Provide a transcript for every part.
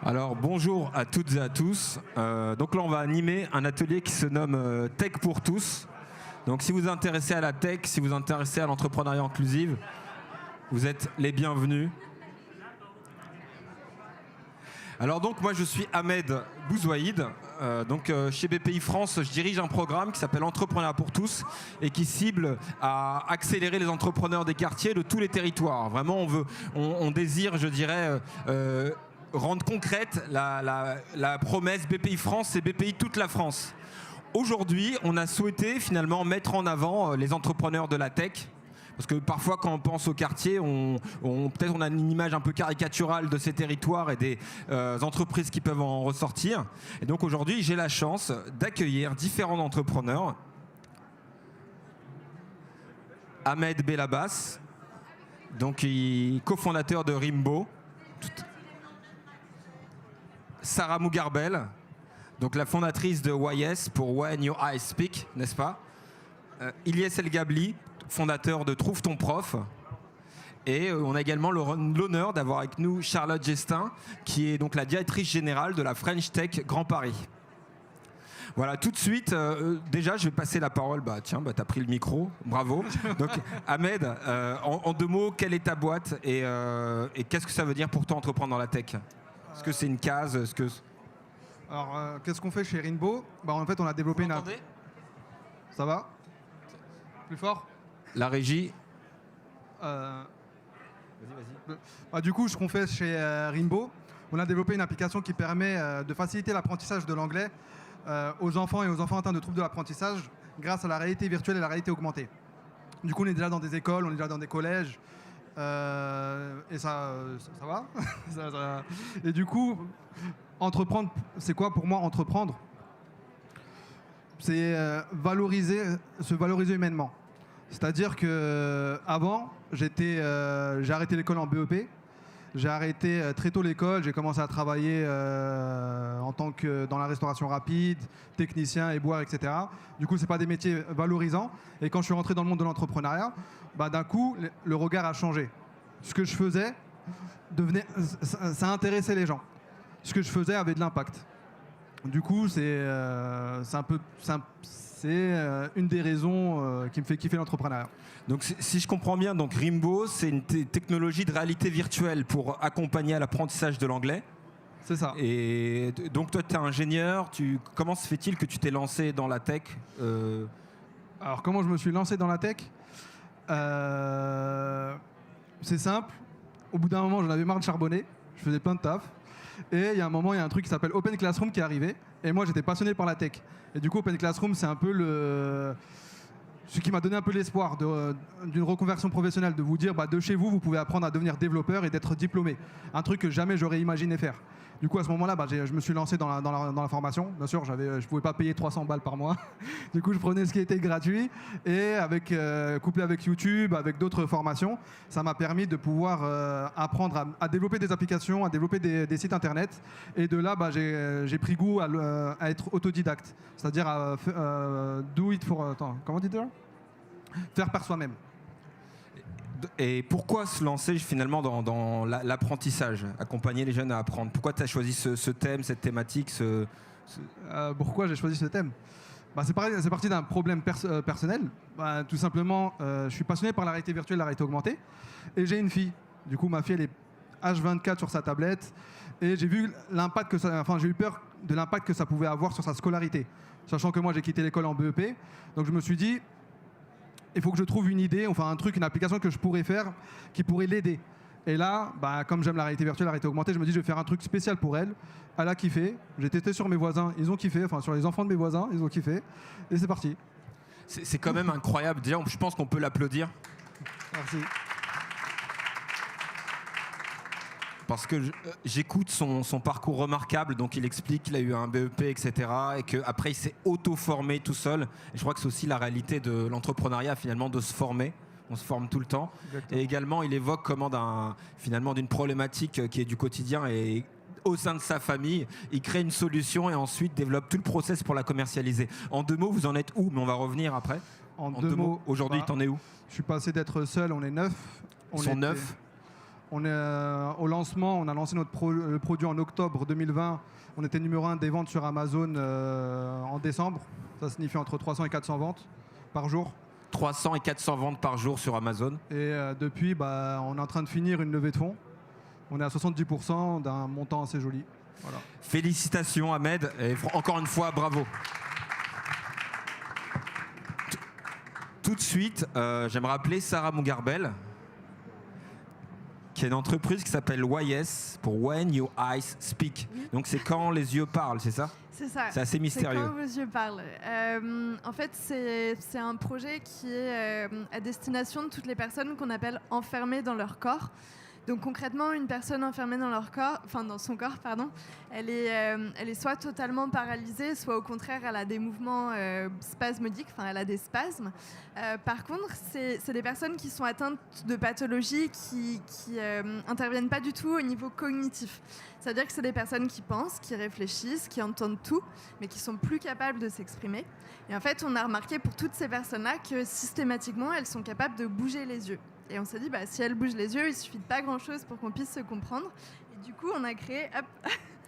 Alors bonjour à toutes et à tous. Donc là on va animer un atelier qui se nomme Tech pour tous. Donc si vous vous intéressez à la tech, si vous vous intéressez à l'entrepreneuriat inclusif, vous êtes les bienvenus. Alors donc moi je suis Ahmed Bouzouaïd. Chez BPI France, je dirige un programme qui s'appelle Entrepreneuriat pour tous et qui cible à accélérer les entrepreneurs des quartiers de tous les territoires. Vraiment on désire, je dirais, rendre concrète la promesse BPI France et BPI toute la France. Aujourd'hui, on a souhaité finalement mettre en avant les entrepreneurs de la tech. Parce que parfois, quand on pense au quartier, peut-être on a une image un peu caricaturale de ces territoires et des entreprises qui peuvent en ressortir. Et donc aujourd'hui, j'ai la chance d'accueillir différents entrepreneurs. Ahmed Bellabas, donc cofondateur de Rimbo. Sarah Mougarbel, donc la fondatrice de YS pour When Your Eyes Speak, n'est-ce pas? Ilyes El Gabli, fondateur de Trouve ton prof. Et on a également l'honneur d'avoir avec nous Charlotte Gestin, qui est donc la directrice générale de la French Tech Grand Paris. Voilà, tout de suite, déjà je vais passer la parole. Tiens, t'as pris le micro, bravo. Donc Ahmed, en deux mots, quelle est ta boîte et qu'est-ce que ça veut dire pour toi entreprendre dans la tech? Est-ce que c'est une case? Alors, qu'est-ce qu'on fait chez Rimbo? En fait, on a développé une... Ça va? Plus fort? La régie. Vas-y. Du coup, ce qu'on fait chez Rimbo, on a développé une application qui permet de faciliter l'apprentissage de l'anglais aux enfants et aux enfants atteints de troubles de l'apprentissage grâce à la réalité virtuelle et la réalité augmentée. Du coup, on est déjà dans des écoles, on est déjà dans des collèges. Et ça va. Et du coup, entreprendre, c'est quoi pour moi entreprendre? C'est se valoriser humainement. C'est-à-dire que avant, j'ai arrêté l'école en BEP. J'ai arrêté très tôt l'école. J'ai commencé à travailler en tant que dans la restauration rapide, technicien, éboueur, etc. Du coup, c'est pas des métiers valorisants. Et quand je suis rentré dans le monde de l'entrepreneuriat, d'un coup, le regard a changé. Ce que je faisais ça intéressait les gens. Ce que je faisais avait de l'impact. Du coup, c'est une des raisons qui me fait kiffer l'entrepreneuriat. Donc si je comprends bien, donc Rimbo, c'est une technologie de réalité virtuelle pour accompagner à l'apprentissage de l'anglais. C'est ça. Et donc toi, tu es ingénieur. Comment se fait-il que tu t'es lancé dans la tech? Alors comment je me suis lancé dans la tech? C'est simple. Au bout d'un moment, j'en avais marre de charbonner. Je faisais plein de taf. Et il y a un moment, il y a un truc qui s'appelle Open Classroom qui est arrivé. Et moi, j'étais passionné par la tech. Et du coup, Open Classroom, c'est un peu ce qui m'a donné un peu l'espoir d'une reconversion professionnelle, de vous dire, de chez vous, vous pouvez apprendre à devenir développeur et d'être diplômé. Un truc que jamais j'aurais imaginé faire. Du coup, à ce moment-là, je me suis lancé dans la formation. Bien sûr, je ne pouvais pas payer 300 balles par mois. Du coup, je prenais ce qui était gratuit. Et couplé avec YouTube, avec d'autres formations, ça m'a permis de pouvoir apprendre à développer des applications, à développer des sites internet. Et de là, j'ai pris goût à être autodidacte. C'est-à-dire à do it for... Attends, comment dit-on? Faire par soi-même. Et pourquoi se lancer finalement dans l'apprentissage, accompagner les jeunes à apprendre? Pourquoi tu as choisi ce thème, cette thématique Pourquoi j'ai choisi ce thème? C'est parti d'un problème personnel. Tout simplement, je suis passionné par la réalité virtuelle, la réalité augmentée. Et j'ai une fille. Du coup, ma fille, elle est H24 sur sa tablette. Et j'ai vu l'impact j'ai eu peur de l'impact que ça pouvait avoir sur sa scolarité. Sachant que moi, j'ai quitté l'école en BEP. Donc je me suis dit, il faut que je trouve une idée, une application que je pourrais faire qui pourrait l'aider. Et là, comme j'aime la réalité virtuelle, la réalité augmentée, je me dis je vais faire un truc spécial pour elle. Elle a kiffé. J'ai testé sur mes voisins, ils ont kiffé. Sur les enfants de mes voisins, ils ont kiffé. Et c'est parti. C'est quand même incroyable. Déjà, je pense qu'on peut l'applaudir. Merci. Parce que j'écoute son parcours remarquable, donc il explique qu'il a eu un BEP, etc. Et qu'après il s'est auto-formé tout seul. Et je crois que c'est aussi la réalité de l'entrepreneuriat finalement, de se former. On se forme tout le temps. Exactement. Et également il évoque comment d'une problématique qui est du quotidien et au sein de sa famille, il crée une solution et ensuite développe tout le process pour la commercialiser. En deux mots, vous en êtes où? Mais on va revenir après. En deux mots, aujourd'hui, t'en es où? Je suis passé d'être seul, on est 9. Ils sont 9. On est, au lancement, on a lancé le produit en octobre 2020. On était numéro 1 des ventes sur Amazon en décembre. Ça signifie entre 300 et 400 ventes par jour. 300 et 400 ventes par jour sur Amazon. Et depuis, on est en train de finir une levée de fonds. On est à 70% d'un montant assez joli. Voilà. Félicitations Ahmed, et encore une fois, bravo. Tout de suite, j'aimerais appeler Sarah Mougarbel, qui est une entreprise qui s'appelle YS, pour When Your Eyes Speak. Donc c'est quand les yeux parlent, c'est ça? C'est ça. C'est assez mystérieux. C'est quand vos yeux parlent. En fait, c'est un projet qui est à destination de toutes les personnes qu'on appelle enfermées dans leur corps. Donc concrètement, une personne enfermée dans son corps, elle est soit totalement paralysée, soit au contraire, elle a des mouvements spasmodiques, elle a des spasmes. Par contre, c'est des personnes qui sont atteintes de pathologies qui interviennent pas du tout au niveau cognitif. C'est-à-dire que c'est des personnes qui pensent, qui réfléchissent, qui entendent tout, mais qui sont plus capables de s'exprimer. Et en fait, on a remarqué pour toutes ces personnes-là que systématiquement, elles sont capables de bouger les yeux. Et on s'est dit, si elles bougent les yeux, il suffit de pas grand-chose pour qu'on puisse se comprendre. Et du coup, on a créé... Hop.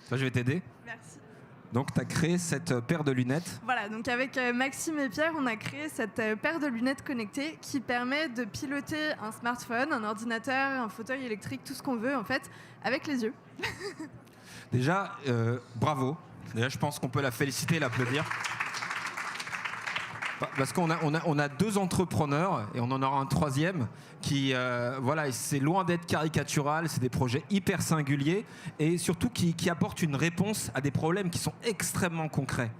Ça, je vais t'aider. Merci. Donc, tu as créé cette paire de lunettes. Voilà, donc avec Maxime et Pierre, on a créé cette paire de lunettes connectées qui permet de piloter un smartphone, un ordinateur, un fauteuil électrique, tout ce qu'on veut, en fait, avec les yeux. Déjà, bravo. Déjà, je pense qu'on peut la féliciter, l'applaudir. Parce qu'on a deux entrepreneurs, et on en aura un troisième, qui, c'est loin d'être caricatural, c'est des projets hyper singuliers, et surtout qui apportent une réponse à des problèmes qui sont extrêmement concrets.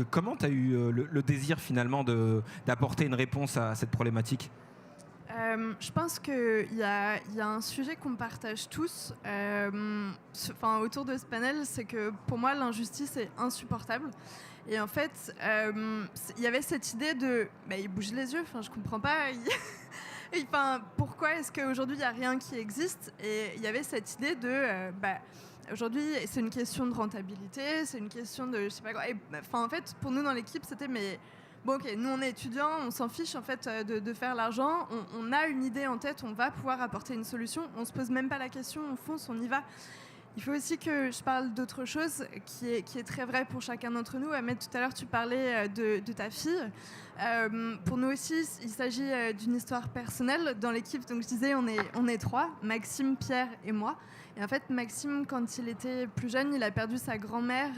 Comment tu as eu le désir finalement d'apporter une réponse à cette problématique ? Je pense qu'il y a un sujet qu'on partage tous autour de ce panel, c'est que pour moi l'injustice est insupportable. Et en fait, il y avait cette idée de... il bouge les yeux, je comprends pas. Pourquoi est-ce qu'aujourd'hui il n'y a rien qui existe? Et il y avait cette idée de... aujourd'hui, c'est une question de rentabilité, c'est une question de... je sais pas quoi. En fait, pour nous dans l'équipe, c'était... Bon, ok, nous on est étudiants, on s'en fiche en fait de faire l'argent, on a une idée en tête, on va pouvoir apporter une solution, on se pose même pas la question, on fonce, on y va. Il faut aussi que je parle d'autre chose qui est très vrai pour chacun d'entre nous. Ahmed, tout à l'heure tu parlais de ta fille. Pour nous aussi, il s'agit d'une histoire personnelle dans l'équipe. Donc je disais, on est trois, Maxime, Pierre et moi. Et en fait, Maxime, quand il était plus jeune, il a perdu sa grand-mère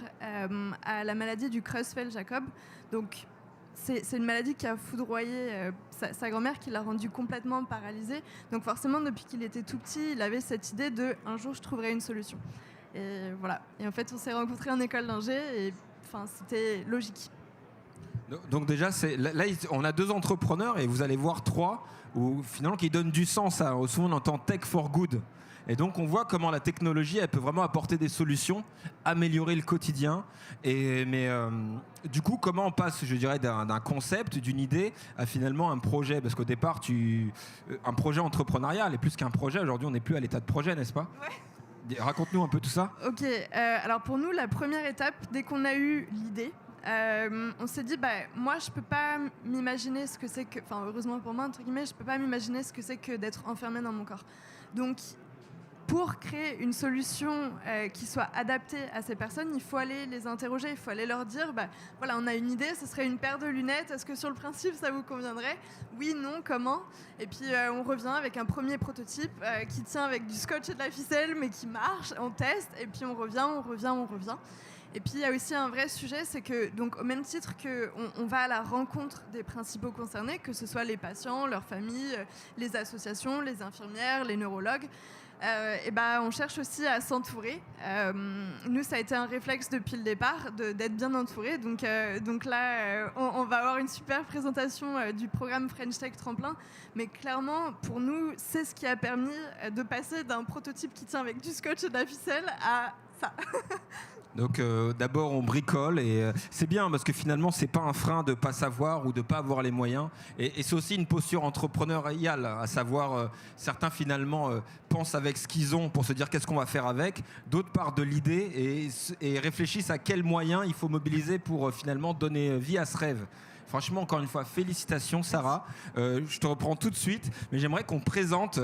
à la maladie du Creutzfeldt-Jakob. Donc c'est une maladie qui a foudroyé sa grand-mère, qui l'a rendu complètement paralysé. Donc forcément, depuis qu'il était tout petit, il avait cette idée de « un jour, je trouverai une solution ». Et voilà. Et en fait, on s'est rencontrés en école d'ingé et c'était logique. Donc déjà, là, on a deux entrepreneurs et vous allez voir trois finalement qui donnent du sens. Souvent, on entend « tech for good ». Et donc, on voit comment la technologie, elle peut vraiment apporter des solutions, améliorer le quotidien. Du coup, comment on passe, je dirais, d'un concept, d'une idée, à finalement un projet? Parce qu'au départ, un projet entrepreneurial, et plus qu'un projet, aujourd'hui, on n'est plus à l'état de projet, n'est-ce pas? Ouais. Raconte-nous un peu tout ça. Ok, alors pour nous, la première étape, dès qu'on a eu l'idée, on s'est dit, moi, je peux pas m'imaginer ce que c'est que... heureusement pour moi, entre guillemets, je peux pas m'imaginer ce que c'est que d'être enfermé dans mon corps. Donc... pour créer une solution qui soit adaptée à ces personnes, il faut aller les interroger, il faut aller leur dire voilà, on a une idée, ce serait une paire de lunettes, est-ce que sur le principe ça vous conviendrait? Oui, non, comment? Et puis on revient avec un premier prototype qui tient avec du scotch et de la ficelle mais qui marche, on teste et puis on revient. Et puis il y a aussi un vrai sujet, c'est que donc au même titre qu'on va à la rencontre des principaux concernés, que ce soit les patients, leurs familles, les associations, les infirmières, les neurologues, on cherche aussi à s'entourer. Nous, ça a été un réflexe depuis le départ d'être bien entouré. Donc là, on va avoir une super présentation du programme French Tech Tremplin. Mais clairement, pour nous, c'est ce qui a permis de passer d'un prototype qui tient avec du scotch et de la ficelle à ça. Donc d'abord on bricole et c'est bien parce que finalement c'est pas un frein de pas savoir ou de pas avoir les moyens et c'est aussi une posture entrepreneuriale, à savoir certains finalement pensent avec ce qu'ils ont pour se dire qu'est-ce qu'on va faire avec, d'autres partent de l'idée et réfléchissent à quels moyens il faut mobiliser pour finalement donner vie à ce rêve. Franchement, encore une fois, félicitations Sarah. Je te reprends tout de suite, mais j'aimerais qu'on présente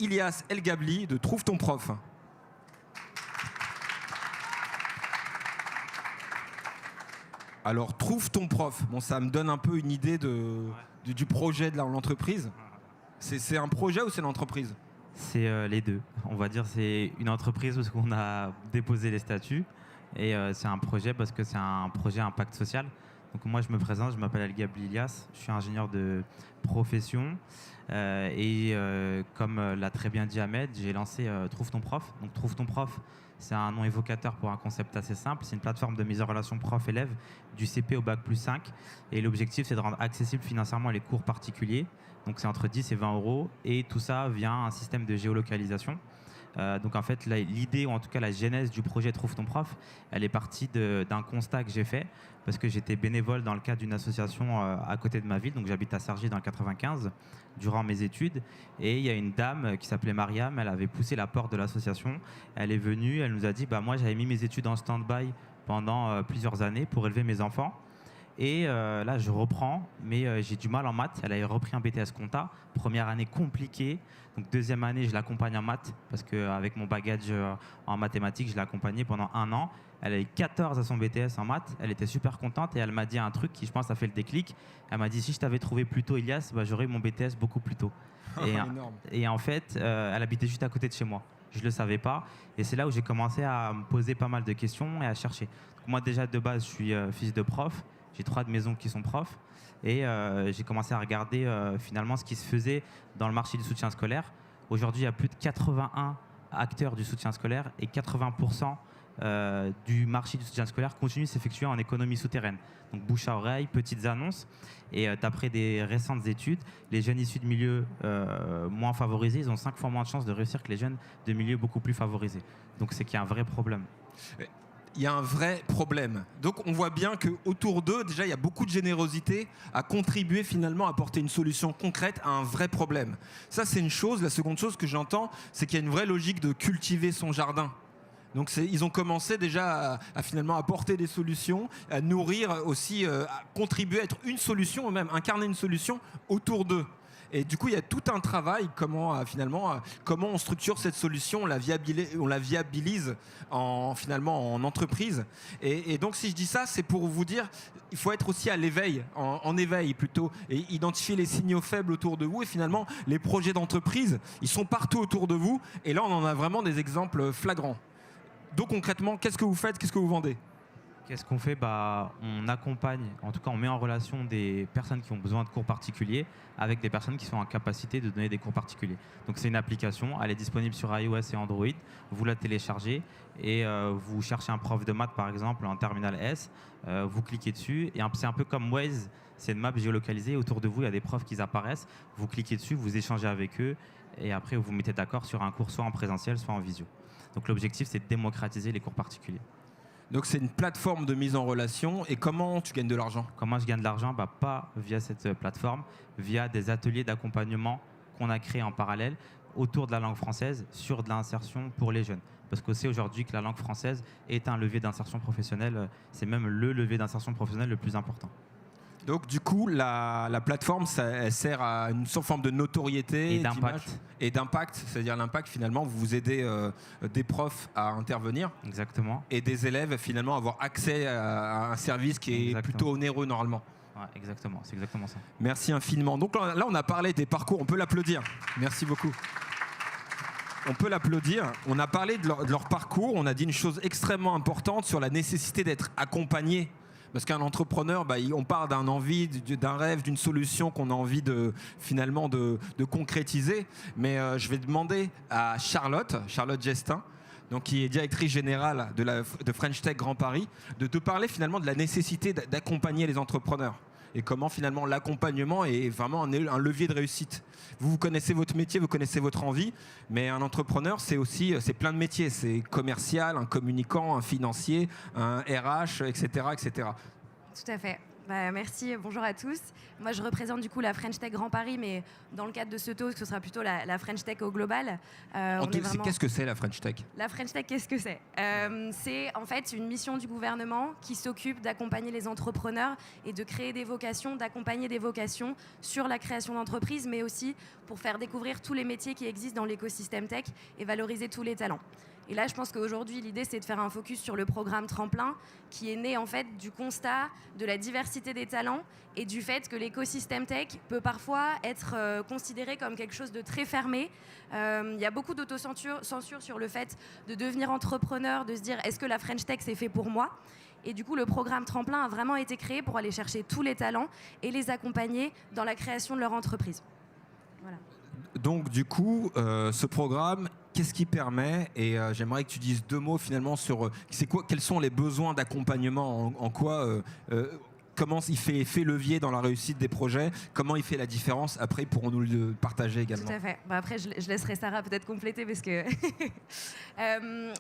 Ilyas El Gabli de Trouve ton prof. Alors, Trouve ton prof, bon, ça me donne un peu une idée du projet de l'entreprise. C'est un projet ou c'est l'entreprise? C'est les deux. On va dire c'est une entreprise parce qu'on a déposé les statuts et c'est un projet parce que c'est un projet impact social. Donc moi je me présente, je m'appelle El Gabli Ilyas, je suis ingénieur de profession comme l'a très bien dit Ahmed, j'ai lancé Trouve ton prof. Donc Trouve ton prof, c'est un nom évocateur pour un concept assez simple. C'est une plateforme de mise en relation prof-élève du CP au bac plus 5. Et l'objectif, c'est de rendre accessibles financièrement les cours particuliers. Donc c'est entre 10 et 20 euros. Et tout ça via un système de géolocalisation. Donc en fait, l'idée, ou en tout cas la genèse du projet Trouve ton prof, elle est partie d'un constat que j'ai fait parce que j'étais bénévole dans le cadre d'une association à côté de ma ville. Donc j'habite à Cergy dans le 95 durant mes études. Et il y a une dame qui s'appelait Mariam, elle avait poussé la porte de l'association. Elle est venue, elle nous a dit moi j'avais mis mes études en stand-by pendant plusieurs années pour élever mes enfants. Et là, je reprends, mais j'ai du mal en maths. Elle avait repris un BTS Compta. Première année compliquée. Donc deuxième année, je l'accompagne en maths parce qu'avec mon bagage en mathématiques, je l'ai accompagnée pendant 1 an. Elle a eu 14 à son BTS en maths. Elle était super contente et elle m'a dit un truc qui, je pense, a fait le déclic. Elle m'a dit si je t'avais trouvé plus tôt, Ilyas, j'aurais eu mon BTS beaucoup plus tôt. Et en fait, elle habitait juste à côté de chez moi. Je ne le savais pas. Et c'est là où j'ai commencé à me poser pas mal de questions et à chercher. Donc moi, déjà, de base, je suis fils de prof. J'ai 3 de maison qui sont profs. Et j'ai commencé à regarder finalement ce qui se faisait dans le marché du soutien scolaire. Aujourd'hui, il y a plus de 81 acteurs du soutien scolaire et 80% du marché du soutien scolaire continue de s'effectuer en économie souterraine. Donc bouche à oreille, petites annonces. Et d'après des récentes études, les jeunes issus de milieux moins favorisés, ils ont 5 fois moins de chances de réussir que les jeunes de milieux beaucoup plus favorisés. Donc c'est qu'il y a un vrai problème. Il y a un vrai problème. Donc on voit bien qu'autour d'eux, déjà, il y a beaucoup de générosité à contribuer finalement à apporter une solution concrète à un vrai problème. Ça, c'est une chose. La seconde chose que j'entends, c'est qu'il y a une vraie logique de cultiver son jardin. Donc ils ont commencé déjà à finalement apporter des solutions, à nourrir aussi, à contribuer à être une solution, ou même incarner une solution autour d'eux. Et du coup, il y a tout un travail, comment on structure cette solution, on la viabilise finalement en entreprise. Et donc, si je dis ça, c'est pour vous dire, il faut être aussi à l'éveil, en éveil plutôt, et identifier les signaux faibles autour de vous. Et finalement, les projets d'entreprise, ils sont partout autour de vous. Et là, on en a vraiment des exemples flagrants. Donc concrètement, qu'est-ce que vous faites? Qu'est-ce que vous vendez? Qu'est-ce qu'on fait? On accompagne, en tout cas on met en relation des personnes qui ont besoin de cours particuliers avec des personnes qui sont en capacité de donner des cours particuliers. Donc c'est une application, elle est disponible sur iOS et Android. Vous la téléchargez et vous cherchez un prof de maths par exemple en terminale S, vous cliquez dessus et c'est un peu comme Waze, c'est une map géolocalisée. Autour de vous, il y a des profs qui apparaissent, vous cliquez dessus, vous échangez avec eux et après vous vous mettez d'accord sur un cours soit en présentiel, soit en visio. Donc l'objectif, c'est de démocratiser les cours particuliers. Donc c'est une plateforme de mise en relation. Et comment tu gagnes de l'argent? Comment je gagne de l'argent? Pas via cette plateforme, via des ateliers d'accompagnement qu'on a créés en parallèle autour de la langue française sur de l'insertion pour les jeunes. Parce qu'on sait aujourd'hui que la langue française est un levier d'insertion professionnelle. C'est même le levier d'insertion professionnelle le plus important. Donc du coup, la plateforme, elle sert à une forme de notoriété et d'impact. Et d'impact, c'est-à-dire l'impact finalement, vous aidez des profs à intervenir. Exactement. Et des élèves finalement à avoir accès à un service qui est plutôt onéreux normalement. Ouais, exactement, c'est exactement ça. Merci infiniment. Donc là, on a parlé des parcours, on peut l'applaudir. Merci beaucoup. On peut l'applaudir. On a parlé de leur parcours, on a dit une chose extrêmement importante sur la nécessité d'être accompagné. Parce qu'un entrepreneur, on part d'un envie, d'un rêve, d'une solution qu'on a envie finalement de concrétiser. Mais je vais demander à Charlotte Gestin, donc qui est directrice générale de French Tech Grand Paris, de te parler finalement de la nécessité d'accompagner les entrepreneurs. Et comment finalement l'accompagnement est vraiment un levier de réussite. Vous connaissez votre métier, vous connaissez votre envie, mais un entrepreneur, c'est plein de métiers. C'est commercial, un communicant, un financier, un RH, etc., etc. Tout à fait. Merci, bonjour à tous. Moi, je représente du coup la French Tech Grand Paris, mais dans le cadre de ce talk, ce sera plutôt la French Tech au global. Qu'est-ce que c'est la French Tech ? La French Tech, qu'est-ce que c'est ? C'est en fait une mission du gouvernement qui s'occupe d'accompagner les entrepreneurs et de créer des vocations, d'accompagner des vocations sur la création d'entreprises, mais aussi pour faire découvrir tous les métiers qui existent dans l'écosystème tech et valoriser tous les talents. Et là, je pense qu'aujourd'hui, l'idée, c'est de faire un focus sur le programme Tremplin, qui est né en fait du constat de la diversité des talents et du fait que l'écosystème tech peut parfois être considéré comme quelque chose de très fermé. Il y a beaucoup d'autocensure sur le fait de devenir entrepreneur, de se dire est-ce que la French Tech, c'est fait pour moi ? Et du coup, le programme Tremplin a vraiment été créé pour aller chercher tous les talents et les accompagner dans la création de leur entreprise. Voilà. Donc du coup, ce programme, qu'est-ce qu'il permet ? Et j'aimerais que tu dises 2 mots finalement sur quels sont les besoins d'accompagnement, en quoi, comment il fait effet levier dans la réussite des projets, comment il fait la différence. Après, ils pourront nous le partager également. Tout à fait. Après, je laisserai Sarah peut-être compléter parce que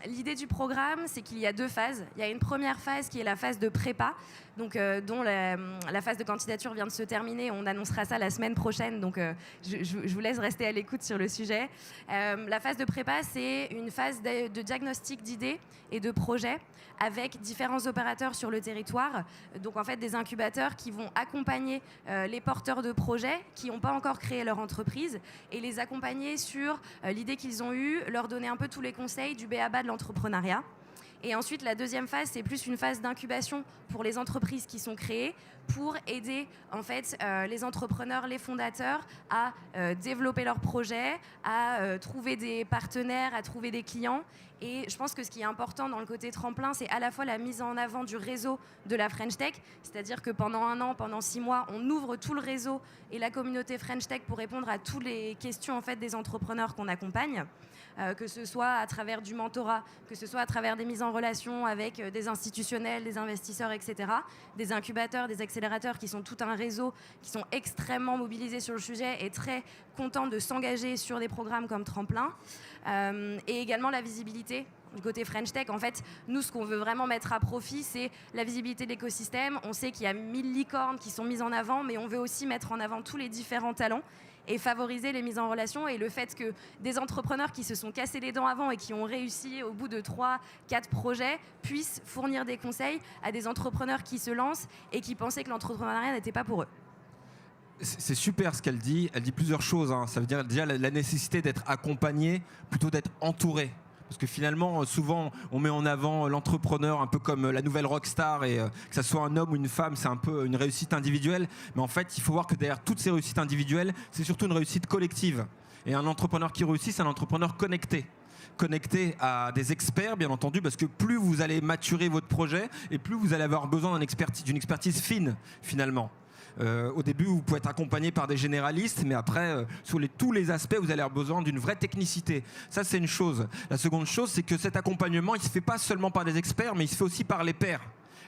l'idée du programme, c'est qu'il y a 2 phases. Il y a une première phase qui est la phase de prépa, donc dont la phase de candidature vient de se terminer. On annoncera ça la semaine prochaine, donc je vous laisse rester à l'écoute sur le sujet. La phase de prépa, c'est une phase de diagnostic d'idées et de projets avec différents opérateurs sur le territoire. Donc en fait, des incubateurs qui vont accompagner les porteurs de projets qui n'ont pas encore créé leur entreprise et les accompagner sur l'idée qu'ils ont eue, leur donner un peu tous les conseils du b.a.-ba de l'entrepreneuriat. Et ensuite, la deuxième phase, c'est plus une phase d'incubation pour les entreprises qui sont créées pour aider en fait les entrepreneurs, les fondateurs à développer leurs projets, à trouver des partenaires, à trouver des clients. Et je pense que ce qui est important dans le côté tremplin, c'est à la fois la mise en avant du réseau de la French Tech, c'est-à-dire que pendant 1 an, pendant 6 mois, on ouvre tout le réseau et la communauté French Tech pour répondre à toutes les questions en fait, des entrepreneurs qu'on accompagne. Que ce soit à travers du mentorat, que ce soit à travers des mises en relation avec des institutionnels, des investisseurs, etc., des incubateurs, des accélérateurs qui sont tout un réseau, qui sont extrêmement mobilisés sur le sujet et très contents de s'engager sur des programmes comme Tremplin. Et également la visibilité. Du côté French Tech, en fait, nous, ce qu'on veut vraiment mettre à profit, c'est la visibilité de l'écosystème. On sait qu'il y a 1000 licornes qui sont mises en avant, mais on veut aussi mettre en avant tous les différents talents et favoriser les mises en relation et le fait que des entrepreneurs qui se sont cassés les dents avant et qui ont réussi au bout de 3-4 projets puissent fournir des conseils à des entrepreneurs qui se lancent et qui pensaient que l'entrepreneuriat n'était pas pour eux. C'est super ce qu'elle dit. Elle dit plusieurs choses. Ça veut dire déjà la nécessité d'être accompagné plutôt d'être entouré. Parce que finalement, souvent, on met en avant l'entrepreneur un peu comme la nouvelle rockstar et que ça soit un homme ou une femme, c'est un peu une réussite individuelle. Mais en fait, il faut voir que derrière toutes ces réussites individuelles, c'est surtout une réussite collective. Et un entrepreneur qui réussit, c'est un entrepreneur connecté à des experts, bien entendu, parce que plus vous allez maturer votre projet et plus vous allez avoir besoin d'une expertise fine, finalement. Au début, vous pouvez être accompagné par des généralistes, mais après, sur tous les aspects, vous allez avoir besoin d'une vraie technicité. Ça, c'est une chose. La seconde chose, c'est que cet accompagnement, il ne se fait pas seulement par des experts, mais il se fait aussi par les pairs.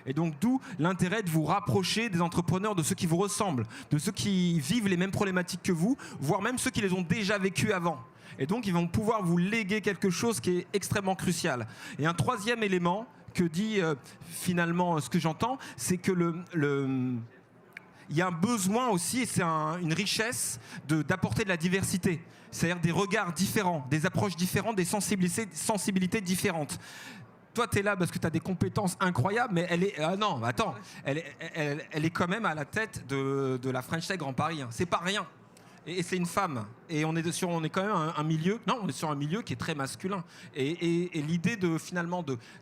Et donc, d'où l'intérêt de vous rapprocher des entrepreneurs, de ceux qui vous ressemblent, de ceux qui vivent les mêmes problématiques que vous, voire même ceux qui les ont déjà vécues avant. Et donc, ils vont pouvoir vous léguer quelque chose qui est extrêmement crucial. Et un troisième élément que dit finalement ce que j'entends, c'est que il y a un besoin aussi, et c'est une richesse d'apporter de la diversité. C'est-à-dire des regards différents, des approches différentes, des sensibilités différentes. Toi, tu es là parce que tu as des compétences incroyables, mais elle est... Ah non, attends, elle est quand même à la tête de la French Tech Grand Paris. C'est pas rien. Et c'est une femme. Et on est quand même un milieu... Non, on est sur un milieu qui est très masculin. Et l'idée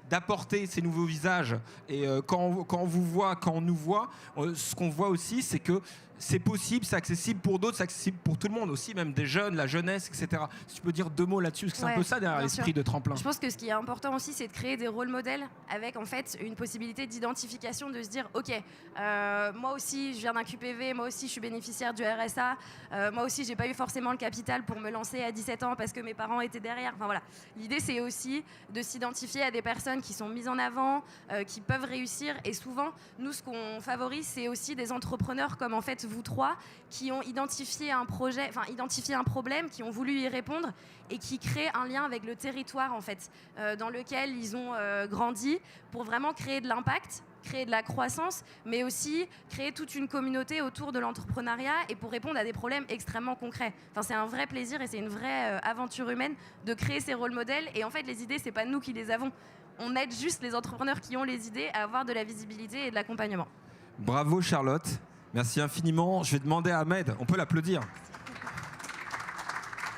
d'apporter ces nouveaux visages, et quand on nous voit, ce qu'on voit aussi, c'est que c'est possible, c'est accessible pour d'autres, c'est accessible pour tout le monde aussi, même des jeunes, la jeunesse, etc. Si tu peux dire 2 mots là-dessus, parce que c'est un peu ça derrière l'esprit de Tremplin. Je pense que ce qui est important aussi, c'est de créer des rôles modèles avec en fait une possibilité d'identification, de se dire ok, moi aussi je viens d'un QPV, moi aussi je suis bénéficiaire du RSA, moi aussi j'ai pas eu forcément le capital pour me lancer à 17 ans parce que mes parents étaient derrière. Enfin voilà, l'idée c'est aussi de s'identifier à des personnes qui sont mises en avant, qui peuvent réussir. Et souvent, nous ce qu'on favorise, c'est aussi des entrepreneurs comme en fait vous 3 qui ont identifié un projet, enfin identifié un problème, qui ont voulu y répondre et qui créent un lien avec le territoire en fait, dans lequel ils ont grandi pour vraiment créer de l'impact créer de la croissance, mais aussi créer toute une communauté autour de l'entrepreneuriat et pour répondre à des problèmes extrêmement concrets. Enfin, c'est un vrai plaisir et c'est une vraie aventure humaine de créer ces rôles modèles. Et en fait, les idées, c'est pas nous qui les avons. On aide juste les entrepreneurs qui ont les idées à avoir de la visibilité et de l'accompagnement. Bravo Charlotte, merci infiniment. Je vais demander à Ahmed, on peut l'applaudir.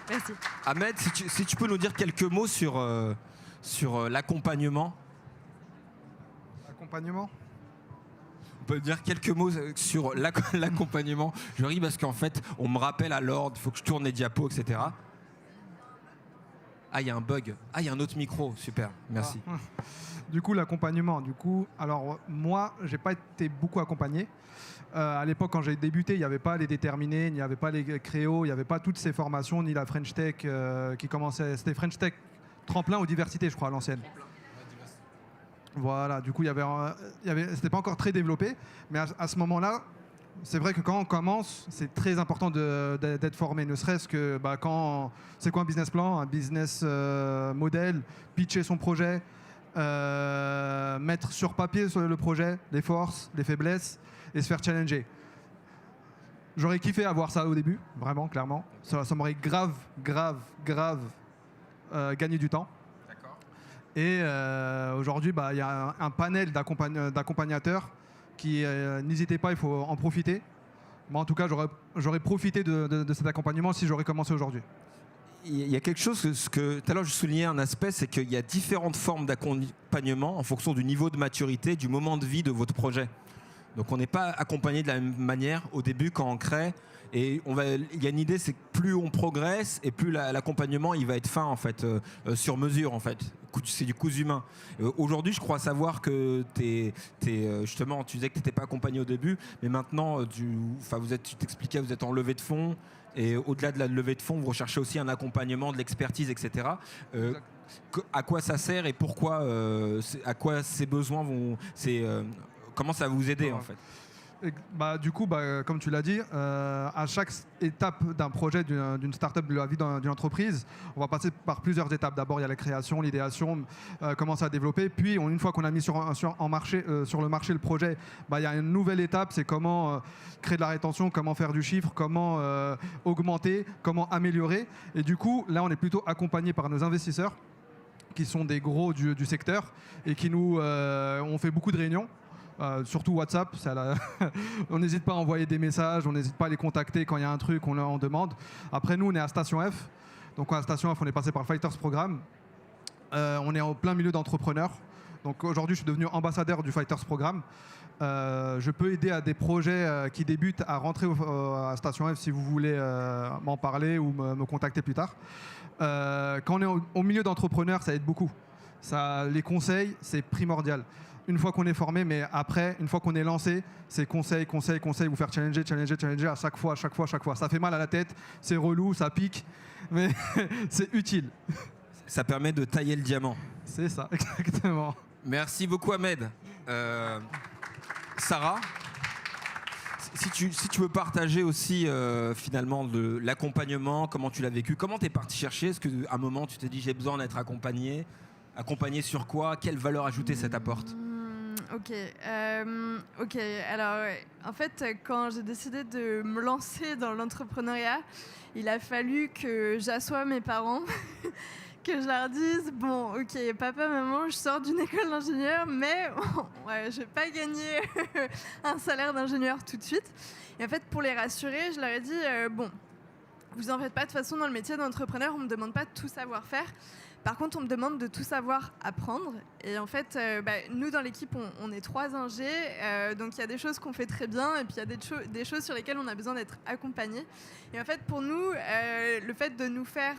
Merci. Ahmed, si tu peux nous dire quelques mots sur l'accompagnement. Accompagnement. On peut dire quelques mots sur l'accompagnement. Je ris parce qu'en fait, on me rappelle à l'ordre, il faut que je tourne les diapos, etc. Ah, il y a un bug. Ah, il y a un autre micro. Super, merci. Ah. Du coup, l'accompagnement. Alors moi, j'ai pas été beaucoup accompagné. À l'époque, quand j'ai débuté, il n'y avait pas les déterminés, il n'y avait pas les créos, il n'y avait pas toutes ces formations, ni la French Tech qui commençait. C'était French Tech tremplin ou diversité, je crois, à l'ancienne. Voilà, du coup, c'était pas encore très développé, mais à ce moment-là, c'est vrai que quand on commence, c'est très important d'être formé, ne serait-ce que c'est quoi un business plan, un business model, pitcher son projet, mettre sur papier le projet, les forces, les faiblesses, et se faire challenger. J'aurais kiffé avoir ça au début, vraiment, clairement. Ça m'aurait grave gagné du temps. D'accord. Et aujourd'hui, il y a un panel d'accompagnateurs qui, n'hésitez pas, il faut en profiter. Moi, en tout cas, j'aurais profité de cet accompagnement si j'aurais commencé aujourd'hui. Il y a quelque chose que tout à l'heure je soulignais un aspect, c'est qu'il y a différentes formes d'accompagnement en fonction du niveau de maturité, du moment de vie de votre projet. Donc on n'est pas accompagné de la même manière au début quand on crée. Et il y a une idée, c'est que plus on progresse et plus l'accompagnement il va être fin en fait, sur mesure en fait. C'est du cousu humain. Aujourd'hui, je crois savoir que justement, tu disais que tu n'étais pas accompagné au début, mais maintenant, tu t'expliquais, vous êtes en levée de fonds. Et au-delà de la levée de fonds, vous recherchez aussi un accompagnement, de l'expertise, etc. À quoi ça sert et pourquoi, à quoi ces besoins vont... comment ça va vous aider en fait? Du coup, comme tu l'as dit, à chaque étape d'un projet, d'une start-up, de la vie d'une entreprise, on va passer par plusieurs étapes. D'abord, il y a la création, l'idéation, commencer à développer. Puis, une fois qu'on a mis sur le marché le projet, il y a une nouvelle étape, c'est comment créer de la rétention, comment faire du chiffre, comment augmenter, comment améliorer. Et du coup, là, on est plutôt accompagné par nos investisseurs, qui sont des gros du secteur et qui nous ont fait beaucoup de réunions. Surtout WhatsApp, on n'hésite pas à envoyer des messages, on n'hésite pas à les contacter quand il y a un truc, on leur demande. Après nous, on est à Station F. Donc à Station F, on est passé par le Fighters Programme. On est en plein milieu d'entrepreneurs. Donc aujourd'hui, je suis devenu ambassadeur du Fighters Programme. Je peux aider à des projets qui débutent à rentrer à Station F si vous voulez m'en parler ou me contacter plus tard. Quand on est au milieu d'entrepreneurs, ça aide beaucoup. Les conseils, c'est primordial. Une fois qu'on est formé, mais après, une fois qu'on est lancé, c'est conseil, vous faire challenger à chaque fois. Ça fait mal à la tête, c'est relou, ça pique, mais c'est utile. Ça permet de tailler le diamant. C'est ça, exactement. Merci beaucoup Ahmed. Sarah, si tu veux partager aussi finalement de l'accompagnement, comment tu l'as vécu, comment tu es parti chercher, est-ce qu'à un moment tu t'es dit j'ai besoin d'être accompagné sur quoi, quelle valeur ajoutée ça t'apporte? Ok. Alors, en fait, quand j'ai décidé de me lancer dans l'entrepreneuriat, il a fallu que j'assoie mes parents, que je leur dise bon, ok, papa, maman, je sors d'une école d'ingénieur, mais je vais pas gagner un salaire d'ingénieur tout de suite. Et en fait, pour les rassurer, je leur ai dit bon, vous en faites pas, de toute façon, dans le métier d'entrepreneur, on me demande pas de tout savoir faire. Par contre, on me demande de tout savoir apprendre. Et en fait, nous, dans l'équipe, on est 3 ingés. Donc, il y a des choses qu'on fait très bien. Et puis, il y a des choses sur lesquelles on a besoin d'être accompagnés. Et en fait, pour nous, le fait de nous faire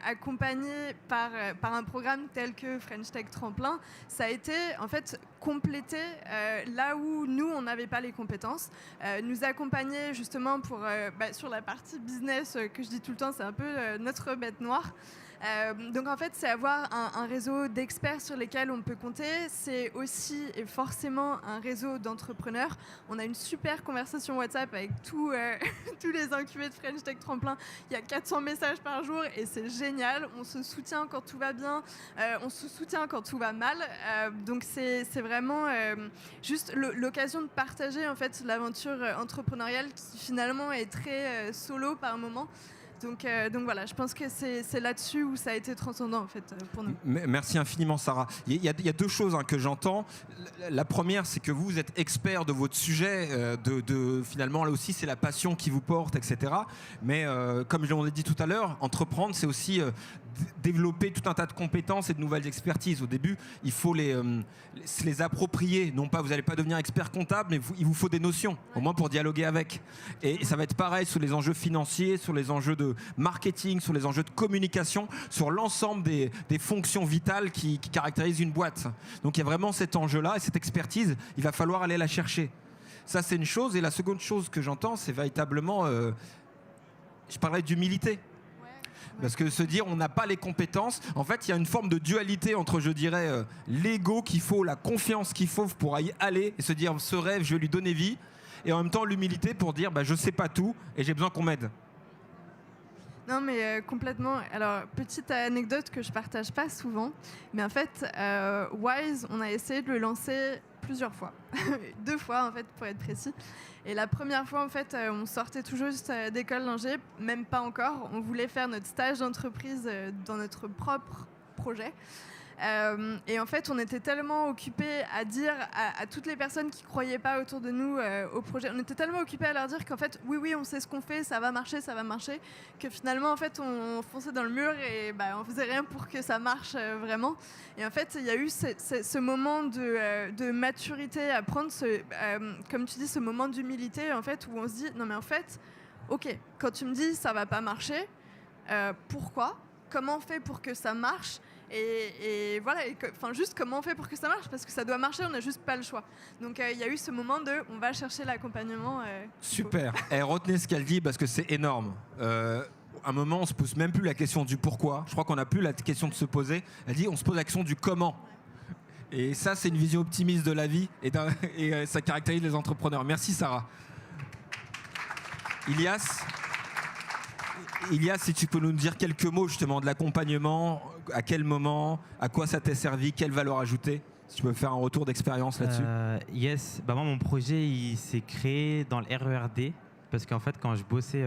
accompagner par un programme tel que French Tech Tremplin, ça a été, en fait, compléter là où nous, on n'avait pas les compétences. Nous accompagner, justement, sur la partie business, que je dis tout le temps, c'est un peu notre bête noire. Donc en fait, c'est avoir un réseau d'experts sur lesquels on peut compter. C'est aussi et forcément un réseau d'entrepreneurs. On a une super conversation WhatsApp avec tous les incubés de French Tech Tremplin. Il y a 400 messages par jour et c'est génial. On se soutient quand tout va bien, on se soutient quand tout va mal. Donc c'est vraiment juste l'occasion de partager en fait l'aventure entrepreneuriale qui finalement est très solo par moment. Donc voilà, je pense que c'est là-dessus où ça a été transcendant en fait pour nous. Merci infiniment Sarah. Il y a deux choses que j'entends. La première, c'est que vous êtes expert de votre sujet, finalement là aussi c'est la passion qui vous porte, etc. Mais comme je l'ai dit tout à l'heure, entreprendre c'est aussi développer tout un tas de compétences et de nouvelles expertises. Au début, il faut se les approprier. Non pas, vous n'allez pas devenir expert comptable, mais il vous faut des notions, au moins pour dialoguer avec. Et ça va être pareil sur les enjeux financiers, sur les enjeux de marketing, sur les enjeux de communication, sur l'ensemble des fonctions vitales qui caractérisent une boîte. Donc il y a vraiment cet enjeu-là et cette expertise, il va falloir aller la chercher. Ça, c'est une chose. Et la seconde chose que j'entends, c'est véritablement, je parlerai d'humilité. Parce que se dire on n'a pas les compétences, en fait il y a une forme de dualité entre, je dirais, l'ego qu'il faut, la confiance qu'il faut pour y aller et se dire ce rêve je vais lui donner vie, et en même temps l'humilité pour dire je sais pas tout et j'ai besoin qu'on m'aide. Non mais complètement. Alors petite anecdote que je partage pas souvent, mais en fait Wise, on a essayé de le lancer plusieurs fois, 2 fois en fait pour être précis. Et la première fois en fait on sortait tout juste d'école d'ingé, même pas encore. On voulait faire notre stage d'entreprise dans notre propre projet. Et en fait, on était tellement occupés à dire à toutes les personnes qui ne croyaient pas autour de nous au projet, on était tellement occupés à leur dire qu'en fait, oui, on sait ce qu'on fait, ça va marcher, que finalement, en fait, on fonçait dans le mur et on faisait rien pour que ça marche vraiment. Et en fait, il y a eu ce moment de maturité à prendre, comme tu dis, ce moment d'humilité, en fait, où on se dit, non mais en fait, ok, quand tu me dis ça va pas marcher, pourquoi ? Comment on fait pour que ça marche ? Et voilà, juste comment on fait pour que ça marche, parce que ça doit marcher, on n'a juste pas le choix. Donc il y a eu ce moment de on va chercher l'accompagnement. Super. Retenez ce qu'elle dit parce que c'est énorme. À un moment, on se pose même plus la question du pourquoi. Je crois qu'on n'a plus la question de se poser. Elle dit on se pose la question du comment. Et ça, c'est une vision optimiste de la vie et ça caractérise les entrepreneurs. Merci Sarah. Ilias, si tu peux nous dire quelques mots justement de l'accompagnement, à quel moment, à quoi ça t'est servi, quelle valeur ajoutée, si tu peux faire un retour d'expérience là-dessus. Yes, moi mon projet il s'est créé dans le RERD parce qu'en fait quand je bossais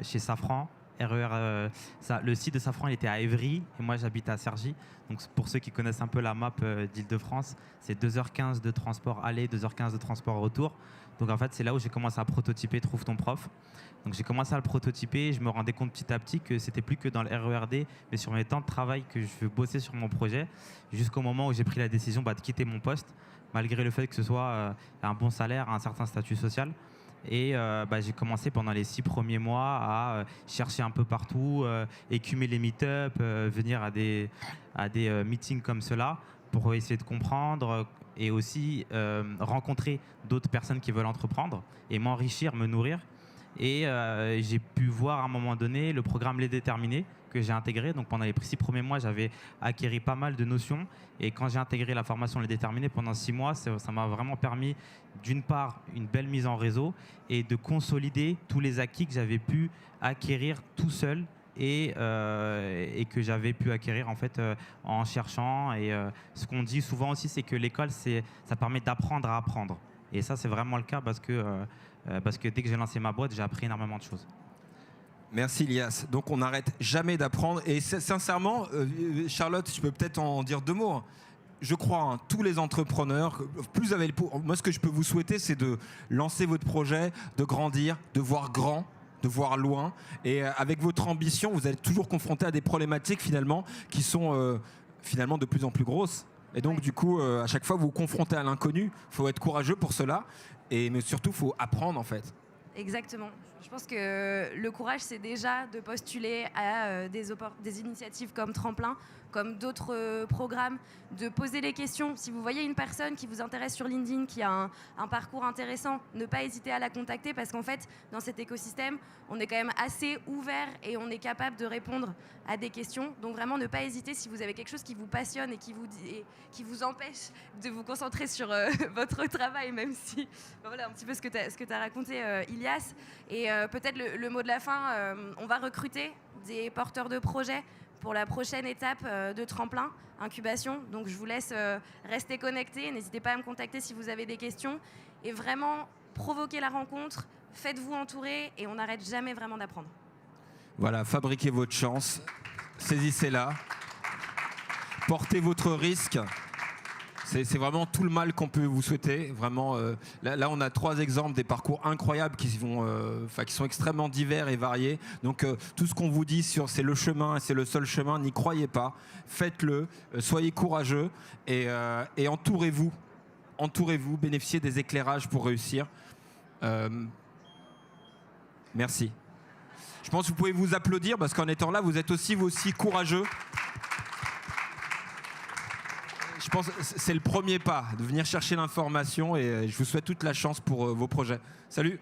chez Safran, le site de Safran il était à Évry et moi j'habite à Cergy. Donc pour ceux qui connaissent un peu la map d'Île-de-France, c'est 2h15 de transport aller, 2h15 de transport retour. Donc en fait c'est là où j'ai commencé à prototyper Trouve ton prof. Donc j'ai commencé à le prototyper, je me rendais compte petit à petit que c'était plus que dans le RERD, mais sur mes temps de travail que je bossais sur mon projet, jusqu'au moment où j'ai pris la décision de quitter mon poste, malgré le fait que ce soit un bon salaire, un certain statut social. Et j'ai commencé pendant les 6 premiers mois à chercher un peu partout, écumer les meet-up, venir à des meetings comme cela pour essayer de comprendre et aussi rencontrer d'autres personnes qui veulent entreprendre et m'enrichir, me nourrir. Et j'ai pu voir à un moment donné le programme Les Déterminés que j'ai intégré. Donc pendant les 6 premiers mois, j'avais acquis pas mal de notions. Et quand j'ai intégré la formation Les Déterminés pendant 6 mois, ça m'a vraiment permis, d'une part, une belle mise en réseau et de consolider tous les acquis que j'avais pu acquérir tout seul et que j'avais pu acquérir en fait en cherchant. Et ce qu'on dit souvent aussi, c'est que l'école, ça permet d'apprendre à apprendre. Et ça, c'est vraiment le cas parce que dès que j'ai lancé ma boîte, j'ai appris énormément de choses. Merci Ilias. Donc on n'arrête jamais d'apprendre. Et sincèrement, Charlotte, je peux peut-être en dire 2 mots. Je crois, tous les entrepreneurs, moi ce que je peux vous souhaiter, c'est de lancer votre projet, de grandir, de voir grand, de voir loin. Et avec votre ambition, vous êtes toujours confronté à des problématiques finalement qui sont finalement de plus en plus grosses. Et donc du coup, à chaque fois que vous vous confrontez à l'inconnu, il faut être courageux pour cela. Mais surtout, il faut apprendre en fait. Exactement. Je pense que le courage, c'est déjà de postuler à des initiatives comme Tremplin comme d'autres programmes, de poser les questions. Si vous voyez une personne qui vous intéresse sur LinkedIn, qui a un parcours intéressant, ne pas hésiter à la contacter parce qu'en fait, dans cet écosystème, on est quand même assez ouvert et on est capable de répondre à des questions. Donc vraiment, ne pas hésiter si vous avez quelque chose qui vous passionne et qui vous empêche de vous concentrer sur votre travail, même si... Voilà un petit peu ce que tu as raconté, Ilias. Et peut-être le mot de la fin, on va recruter des porteurs de projets pour la prochaine étape de tremplin, incubation. Donc je vous laisse rester connectés. N'hésitez pas à me contacter si vous avez des questions. Et vraiment, provoquez la rencontre, faites-vous entourer et on n'arrête jamais vraiment d'apprendre. Voilà, fabriquez votre chance, saisissez-la, portez votre risque. C'est vraiment tout le mal qu'on peut vous souhaiter. Vraiment, là, on a 3 exemples des parcours incroyables qui sont extrêmement divers et variés. Donc, tout ce qu'on vous dit sur c'est le chemin et c'est le seul chemin, n'y croyez pas. Faites-le, soyez courageux et entourez-vous. Entourez-vous, bénéficiez des éclairages pour réussir. Merci. Je pense que vous pouvez vous applaudir parce qu'en étant là, vous êtes aussi, vous aussi courageux. Je pense que c'est le premier pas, de venir chercher l'information et je vous souhaite toute la chance pour vos projets. Salut!